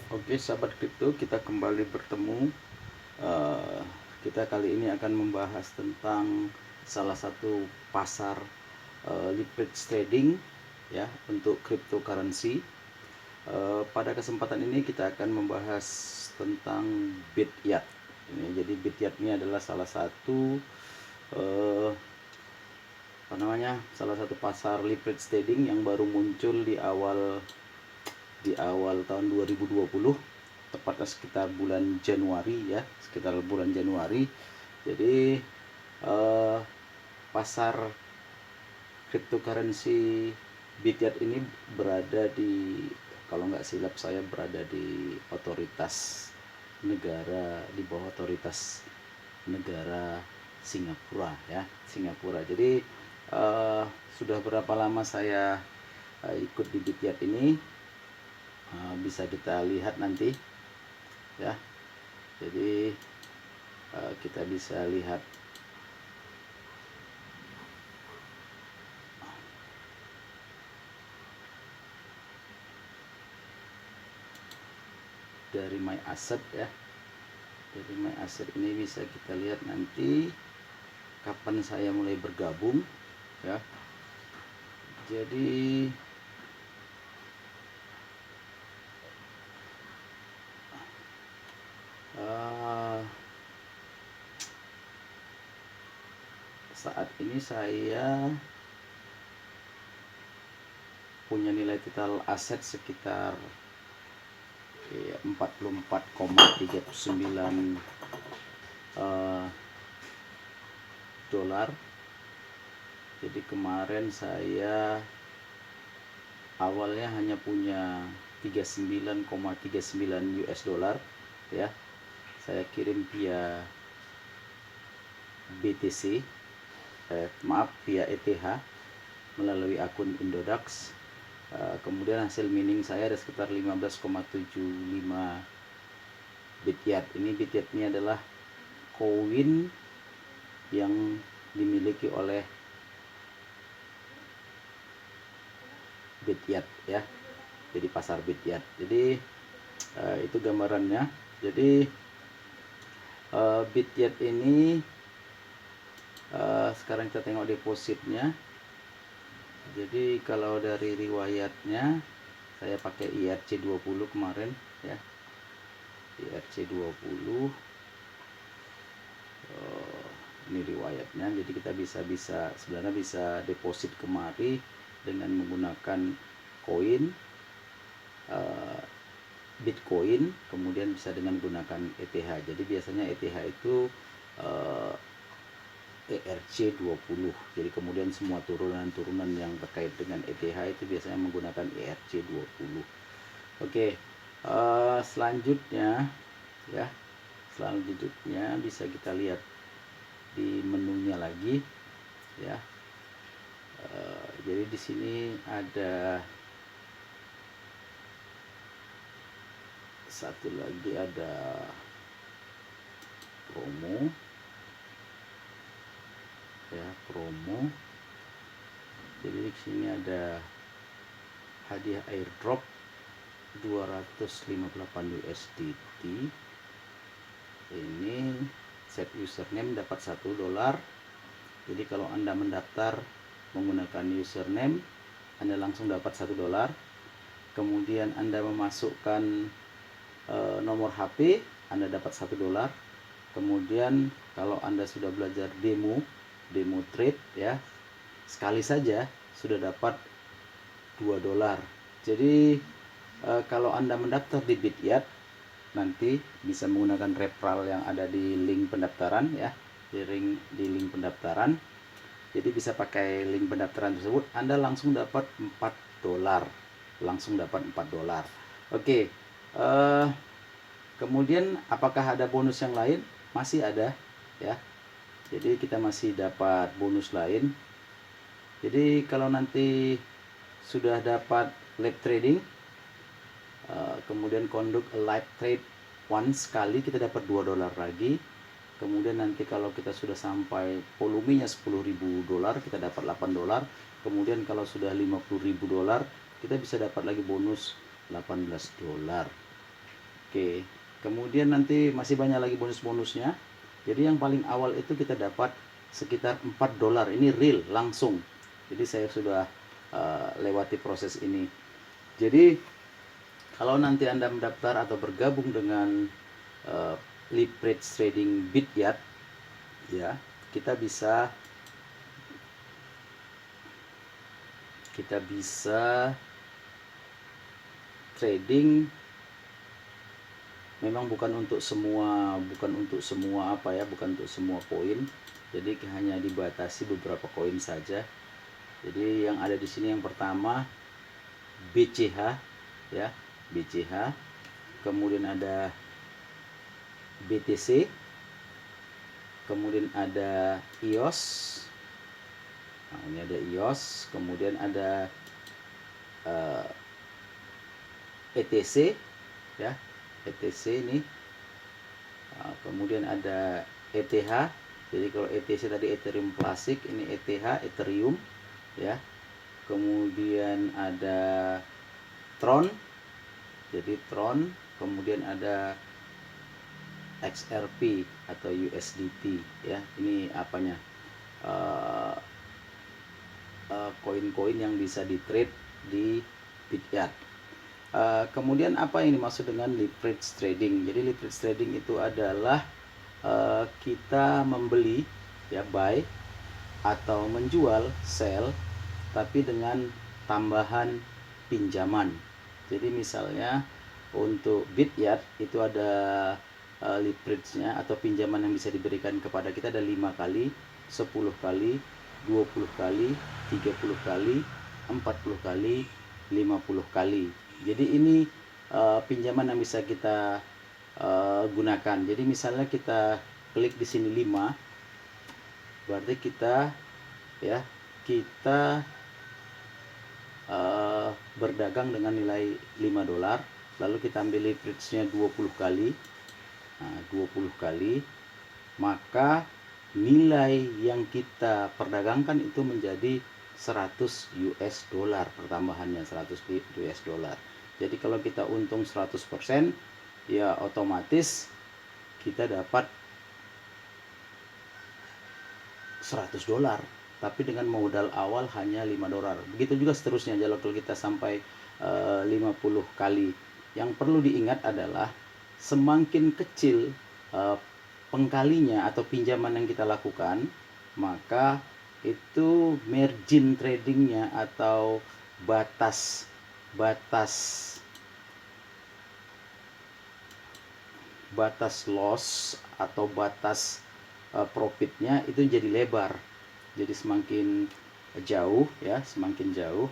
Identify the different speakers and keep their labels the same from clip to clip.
Speaker 1: Oke, sahabat kripto, kita kembali bertemu. Eh, kita kali ini akan membahas tentang salah satu pasar leverage trading ya untuk cryptocurrency. Pada kesempatan ini kita akan membahas tentang Bityat. Jadi Bityat ini adalah salah satu eh, salah satu pasar leverage trading yang baru muncul di awal tahun 2020, tepatnya sekitar bulan Januari ya, sekitar bulan Januari. Jadi eh, pasar cryptocurrency Bityat ini berada di, kalau nggak silap saya, berada di otoritas negara, di bawah otoritas negara Singapura ya, Singapura. Jadi eh, sudah berapa lama saya ikut di Bityat ini, bisa kita lihat nanti ya. Jadi kita bisa lihat dari my asset ya. Dari my asset ini bisa kita lihat nanti kapan saya mulai bergabung ya. Jadi saat ini saya punya nilai total aset sekitar 44,39 dolar. Jadi kemarin saya awalnya hanya punya 39,39 US dollar ya. Saya kirim via BTC, via ETH melalui akun Indodax. Kemudian hasil mining saya ada sekitar 15,75 Bityat. Bityat ini adalah koin yang dimiliki oleh Bityat ya. Jadi pasar Bityat. Jadi itu gambarannya. Jadi Bityat ini sekarang kita tengok depositnya. Jadi kalau dari riwayatnya saya pakai IRC20 kemarin ya. IRC20 ini riwayatnya. Jadi kita sebenarnya bisa deposit kemari dengan menggunakan koin Bitcoin, kemudian bisa dengan menggunakan ETH. Jadi biasanya ETH itu ERC20. Jadi kemudian semua turunan-turunan yang terkait dengan ETH itu biasanya menggunakan ERC20. Oke, selanjutnya ya. Selanjutnya bisa kita lihat di menunya lagi ya. Jadi di sini ada satu lagi, ada promo ya, promo. Jadi di sini ada hadiah airdrop 258 USDT. Ini set username dapat $1. Jadi kalau Anda mendaftar menggunakan username, Anda langsung dapat $1. Kemudian Anda memasukkan nomor HP, Anda dapat $1. Kemudian kalau Anda sudah belajar demo trade ya, sekali saja sudah dapat $2. Jadi kalau Anda mendaftar di Bityat, nanti bisa menggunakan referral yang ada di link pendaftaran ya, di link pendaftaran. Jadi bisa pakai link pendaftaran tersebut, Anda langsung dapat $4. Oke, kemudian apakah ada bonus yang lain? Masih ada ya. Jadi kita masih dapat bonus lain. Jadi kalau nanti sudah dapat live trading, kemudian conduct a live trade once, sekali kita dapat $2 lagi. Kemudian nanti kalau kita sudah sampai volumenya $10.000, kita dapat $8. Kemudian kalau sudah $50.000, kita bisa dapat lagi bonus $18. Oke, kemudian nanti masih banyak lagi bonus-bonusnya. Jadi yang paling awal itu kita dapat sekitar 4 dolar. Ini real, langsung. Jadi saya sudah lewati proses ini. Jadi kalau nanti Anda mendaftar atau bergabung dengan Leverage Trading Bityard, ya, kita bisa trading. Memang bukan untuk semua apa ya, bukan untuk semua koin. Jadi hanya dibatasi beberapa koin saja. Jadi yang ada di sini yang pertama BCH, ya, BCH. Kemudian ada BTC. Kemudian ada EOS. Nah, ini ada EOS. Kemudian ada ETC, ya, ETC ini. Kemudian ada ETH. Jadi kalau ETC tadi Ethereum Classic, ini ETH, Ethereum, ya. Kemudian ada Tron. Jadi Tron, kemudian ada XRP atau USDT, ya. Ini apanya? Koin-koin yang bisa di trade di Bityard. Kemudian apa yang dimaksud dengan leverage trading? Jadi leverage trading itu adalah kita membeli, ya, buy, atau menjual, sell, tapi dengan tambahan pinjaman. Jadi misalnya untuk Bityard itu ada leverage-nya atau pinjaman yang bisa diberikan kepada kita ada 5 kali, 10 kali, 20 kali, 30 kali, 40 kali, 50 kali. Jadi ini pinjaman yang bisa kita gunakan. Jadi misalnya kita klik di sini 5, berarti kita berdagang dengan nilai 5 dolar, lalu kita ambil leverage-nya 20 kali. Nah, 20 kali, maka nilai yang kita perdagangkan itu menjadi 100 US dollar, pertambahannya 100 US dollar. Jadi kalau kita untung 100%, ya otomatis kita dapat 100 dolar, tapi dengan modal awal hanya 5 dolar. Begitu juga seterusnya kalau kita sampai 50 kali. Yang perlu diingat adalah semakin kecil pengkalinya atau pinjaman yang kita lakukan, maka itu margin tradingnya atau batas loss atau batas profitnya itu jadi lebar. Jadi semakin jauh, ya, semakin jauh,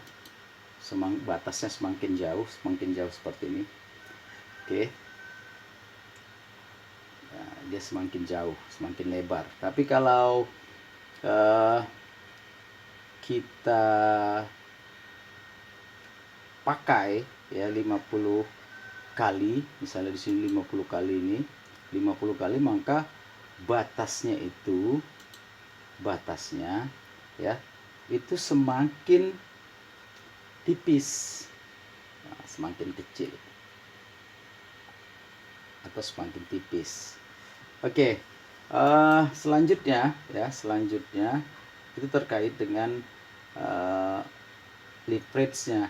Speaker 1: batasnya semakin jauh seperti ini. Oke. Nah, dia semakin jauh, semakin lebar. Tapi kalau kita pakai, ya, 50 kali, misalnya di sini 50 kali ini, 50 kali, maka batasnya, ya, itu semakin tipis, nah, semakin kecil atau semakin tipis. Oke, selanjutnya itu terkait dengan leverage-nya.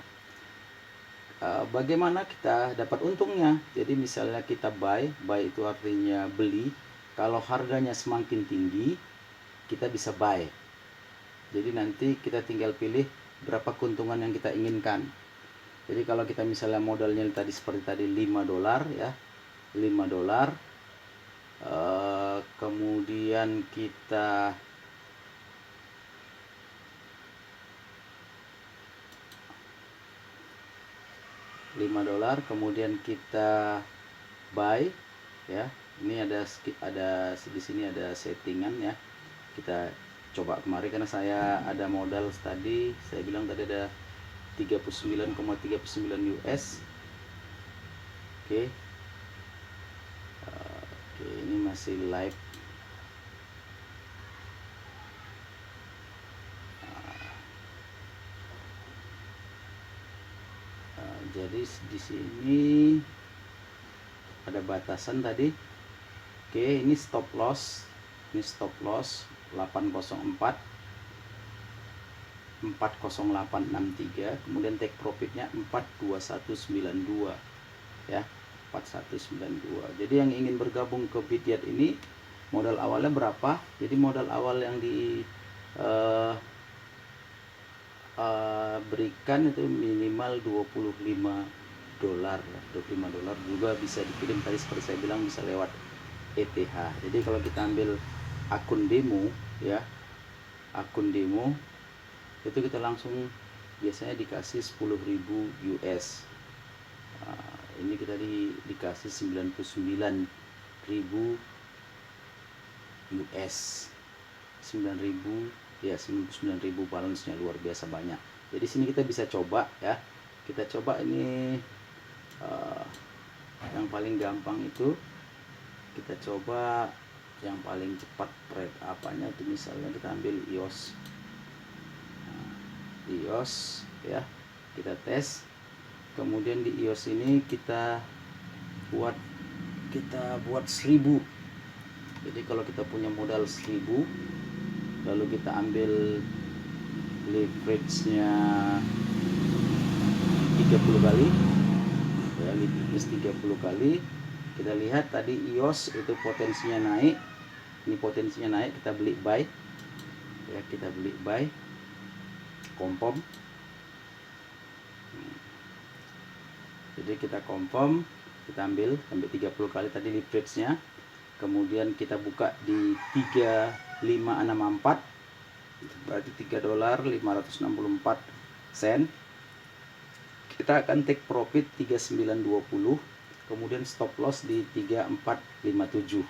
Speaker 1: Bagaimana kita dapat untungnya? Jadi misalnya kita buy itu artinya beli. Kalau harganya semakin tinggi, kita bisa buy. Jadi nanti kita tinggal pilih berapa keuntungan yang kita inginkan. Jadi kalau kita misalnya modalnya tadi seperti tadi 5 dolar, ya, 5 dolar, kemudian kita $5, kemudian kita buy, ya. Ini ada di sini ada settingan, ya. Kita coba kemarin karena saya ada modal tadi, saya bilang tadi ada 39,39 US. Oke. Oke, ini masih live. Jadi di sini ada batasan tadi. Oke, ini stop loss. Ini stop loss 804 40863, kemudian take profitnya 42192 ya, 4192. Jadi yang ingin bergabung ke Bidyat ini modal awalnya berapa? Jadi modal awal yang berikan itu minimal 25 dolar. 25 dolar juga bisa dikirim, tadi seperti saya bilang bisa lewat ETH. Jadi kalau kita ambil akun demo ya, akun demo itu kita langsung biasanya dikasih 10.000 US. Ini kita dikasih 99.000 US. 9.000 ya, 99.000 balance-nya luar biasa banyak. Jadi sini kita bisa coba ya. Kita coba ini yang paling gampang itu kita coba yang paling cepat trade apanya itu, misalnya kita ambil EOS. EOS ya, kita tes. Kemudian di EOS ini kita buat 1000. Jadi kalau kita punya modal 1000, lalu kita ambil leverage-nya 30 kali ya, leverage 30 kali. Kita lihat tadi EOS itu potensinya naik, ini potensinya naik, kita beli buy ya, kita beli buy confirm. Jadi kita confirm, kita ambil 30 kali tadi leverage-nya. Kemudian kita buka di 3564, berarti 3 dolar 564 sen. Kita akan take profit 3920, kemudian stop loss di 3457.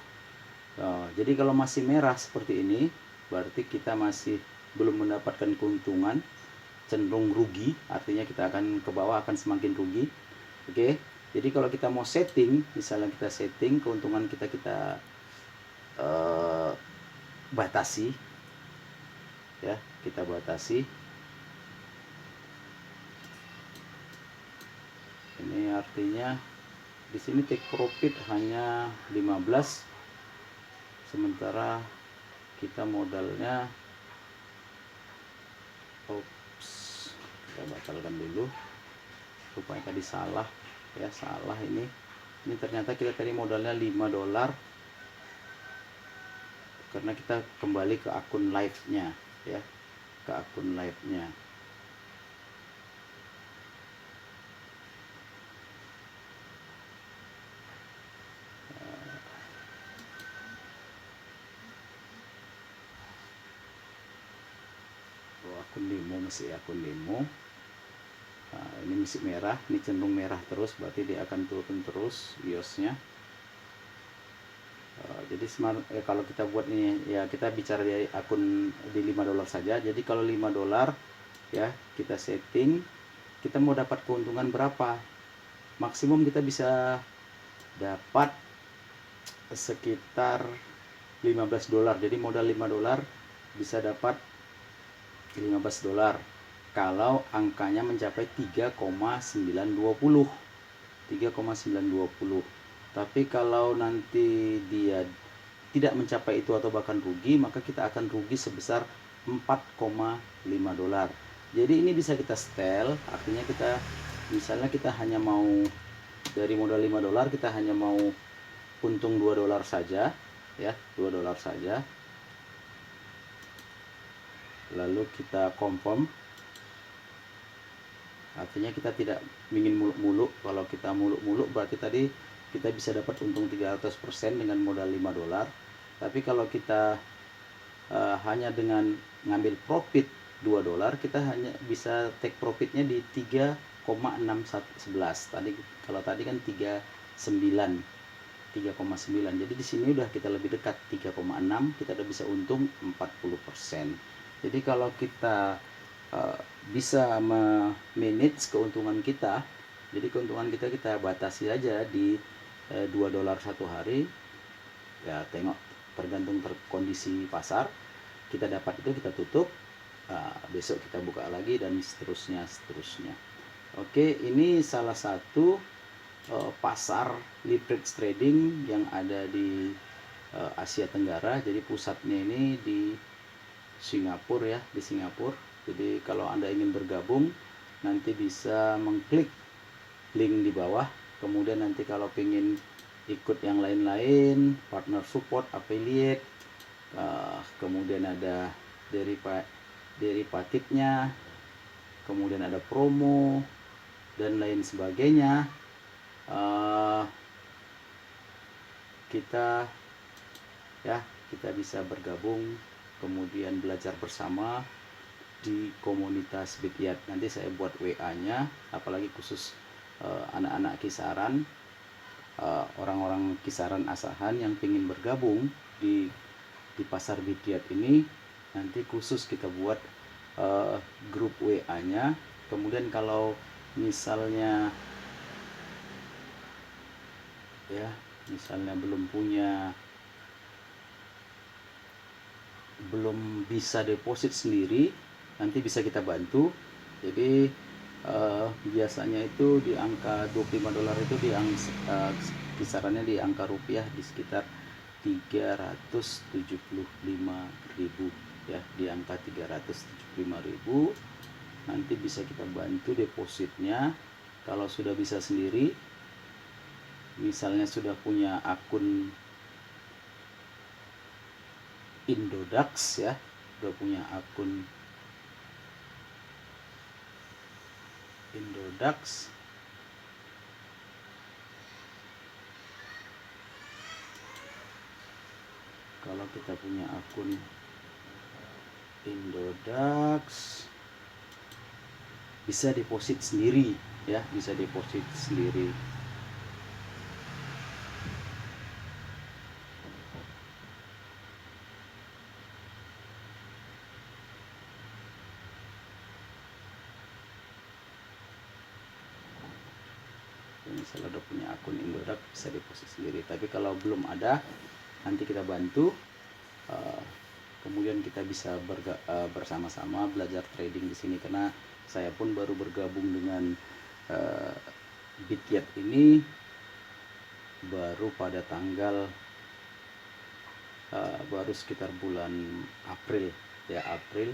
Speaker 1: Jadi kalau masih merah seperti ini, berarti kita masih belum mendapatkan keuntungan, cenderung rugi, artinya kita akan ke bawah, akan semakin rugi. Oke, jadi kalau kita mau setting, misalnya kita setting keuntungan kita batasi ya, kita batasi. Ini artinya di sini take profit hanya 15, sementara kita modalnya, kita batalkan dulu, rupanya tadi salah ya, salah ini ternyata kita tadi modalnya 5 dolar, karena kita kembali ke akun live-nya ya, ke akun live-nya. Akun demo, masih akun demo. Ini masih merah, ini cenderung merah terus, berarti dia akan turun terus EOS-nya. Jadi kalau kita buat ini ya, kita bicara di akun di 5 dolar saja. Jadi kalau 5 dolar ya, kita setting, kita mau dapat keuntungan berapa, maksimum kita bisa dapat sekitar 15 dolar. Jadi modal 5 dolar bisa dapat 15 dolar kalau angkanya mencapai 3,920. Tapi kalau nanti dia tidak mencapai itu atau bahkan rugi, maka kita akan rugi sebesar 4,5 dolar. Jadi ini bisa kita setel, artinya kita misalnya kita hanya mau dari modal 5 dolar, kita hanya mau untung 2 dolar saja ya, 2 dolar saja. Lalu kita confirm, artinya kita tidak ingin muluk-muluk. Kalau kita muluk-muluk berarti tadi kita bisa dapat untung 300% dengan modal 5 dolar. Tapi kalau kita hanya dengan ngambil profit 2 dolar, kita hanya bisa take profitnya di 3,611. Kalau tadi kan 3,9. Jadi di sini udah kita lebih dekat 3,6, kita udah bisa untung 40%. Jadi kalau kita bisa manage keuntungan kita, jadi keuntungan kita batasi aja di 2 dolar satu hari ya, tengok tergantung kondisi pasar, kita dapat itu kita tutup, besok kita buka lagi dan seterusnya. Oke, ini salah satu pasar leverage trading yang ada di Asia Tenggara. Jadi pusatnya ini di Singapura ya, di Singapura. Jadi kalau Anda ingin bergabung, nanti bisa mengklik link di bawah. Kemudian nanti kalau ingin ikut yang lain-lain, partner support, affiliate, kemudian ada derivatifnya, kemudian ada promo dan lain sebagainya, kita bisa bergabung, kemudian belajar bersama di komunitas Bityat. Nanti saya buat WA-nya, apalagi khusus anak-anak kisaran, orang-orang kisaran Asahan yang ingin bergabung di pasar Bityat ini. Nanti khusus kita buat grup WA-nya. Kemudian kalau misalnya belum bisa deposit sendiri, nanti bisa kita bantu. Jadi biasanya itu di angka $25 itu kisarannya di angka rupiah di sekitar 375.000 ya, di angka 375.000. Nanti bisa kita bantu depositnya. Kalau sudah bisa sendiri, misalnya sudah punya akun Indodax ya, udah punya akun Indodax, kalau kita punya akun Indodax bisa deposit sendiri ya, bisa deposit sendiri. Misalnya udah punya akun Indodax bisa deposit sendiri. Tapi kalau belum ada, nanti kita bantu. Kemudian kita bisa bersama-sama belajar trading di sini, karena saya pun baru bergabung dengan Bityat ini baru pada tanggal baru sekitar bulan April ya, April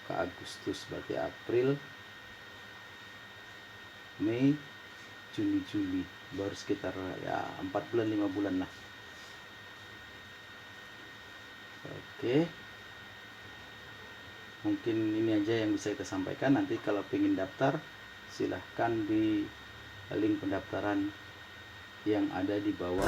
Speaker 1: ke Agustus, berarti April, Mei, Juni, Juli, baru sekitar ya 4 bulan 5 bulan lah. Oke, mungkin ini aja yang bisa kita sampaikan. Nanti kalau ingin daftar, silahkan di link pendaftaran yang ada di bawah.